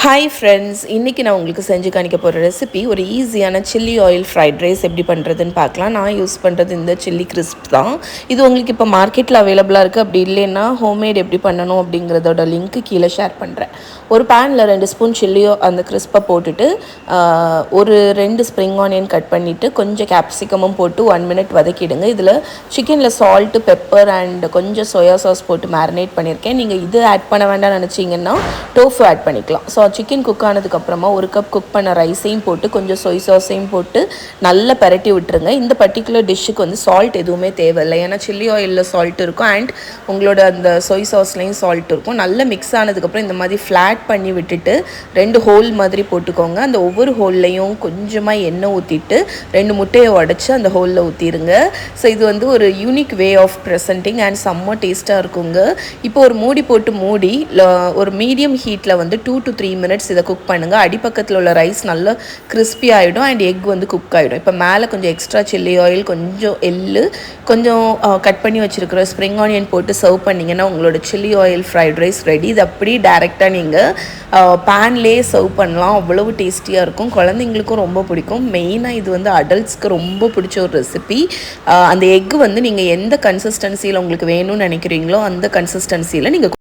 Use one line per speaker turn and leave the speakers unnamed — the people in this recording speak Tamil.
ஹாய் ஃப்ரெண்ட்ஸ், இன்றைக்கி நான் உங்களுக்கு செஞ்சு காணிக்க போகிற ரெசிபி ஒரு ஈஸியான சில்லி ஆயில் ஃப்ரைட் ரைஸ் எப்படி பண்ணுறதுன்னு பார்க்கலாம். நான் யூஸ் பண்ணுறது இந்த சில்லி கிறிஸ்ப் தான். இது உங்களுக்கு இப்போ மார்க்கெட்டில் அவைலபிளாக இருக்குது. அப்படி இல்லைன்னா ஹோம்மேட் எப்படி பண்ணணும் அப்படிங்கிறதோட லிங்க்கு கீழே ஷேர் பண்ணுறேன். ஒரு பேனில் 2 ஸ்பூன் சில்லியோ அந்த கிறிஸ்பை போட்டுட்டு ஒரு 2 ஸ்ப்ரிங் ஆனியன் கட் பண்ணிவிட்டு கொஞ்சம் கேப்சிகமும் போட்டு 1 மினிட் வதக்கிடுங்க. இதில் சிக்கனில் சால்ட்டு, பெப்பர் அண்ட் கொஞ்சம் சோயா சாஸ் போட்டு மேரினேட் பண்ணியிருக்கேன். நீங்கள் இது ஆட் பண்ண வேண்டாம்னு நினச்சிங்கன்னா டோஃபு ஆட் பண்ணிக்கலாம். ஸோ சிக்கன் குக் ஆனதுக்கப்புறமா 1 கப் குக் பண்ண ரைஸையும் போட்டு கொஞ்சம் சொய் சாஸையும் போட்டு நல்லா பரட்டி விட்டுருங்க. இந்த பர்டிகுலர் டிஷ்ஷுக்கு வந்து சால்ட் எதுவுமே தேவையில்லை, ஏன்னா சில்லி ஆயிலில் சால்ட் இருக்கும் அண்ட் உங்களோட அந்த சொய் சாஸ்லேயும் சால்ட் இருக்கும். நல்லா மிக்ஸ் ஆனதுக்கப்புறம் இந்த மாதிரி ஃப்ளாட் பண்ணி விட்டுட்டு 2 ஹோல் மாதிரி போட்டுக்கோங்க. அந்த ஒவ்வொரு ஹோல்லையும் கொஞ்சமாக எண்ணெய் ஊற்றிட்டு 2 முட்டையை உடச்சி அந்த ஹோலில் ஊற்றிடுங்க. ஸோ இது வந்து ஒரு unique way of presenting and செம்ம டேஸ்ட்டாக இருக்குங்க. இப்போ ஒரு மூடி போட்டு மூடி ஒரு மீடியம் ஹீட்டில் வந்து 2 to 3 மினிட்ஸ் இதை குக் பண்ணுங்கள். அடிப்பக்கத்தில் உள்ள ரைஸ் நல்லா கிறிஸ்பி ஆகிடும் அண்ட் எக் வந்து குக் ஆகிடும். இப்போ மேலே கொஞ்சம் எக்ஸ்ட்ரா சில்லி ஆயில், கொஞ்சம் எள்ளு, கொஞ்சம் கட் பண்ணி வச்சுருக்கிற ஸ்ப்ரிங் ஆனியன் போட்டு சர்வ் பண்ணிங்கன்னா உங்களோட chilli oil fried rice ready. இது அப்படி டேரெக்டாக நீங்கள் பேன்லேயே சர்வ் பண்ணலாம். அவ்வளவு டேஸ்டியாக இருக்கும். குழந்தைங்களுக்கும் ரொம்ப பிடிக்கும். மெயினாக இது வந்து அடல்ட்ஸ்க்கு ரொம்ப பிடிச்ச ஒரு ரெசிபி. அந்த எக்கு வந்து நீங்கள் எந்த கன்சிஸ்டன்சியில் உங்களுக்கு வேணும்னு நினைக்கிறீங்களோ அந்த கன்சிஸ்டன்சியில் நீங்கள்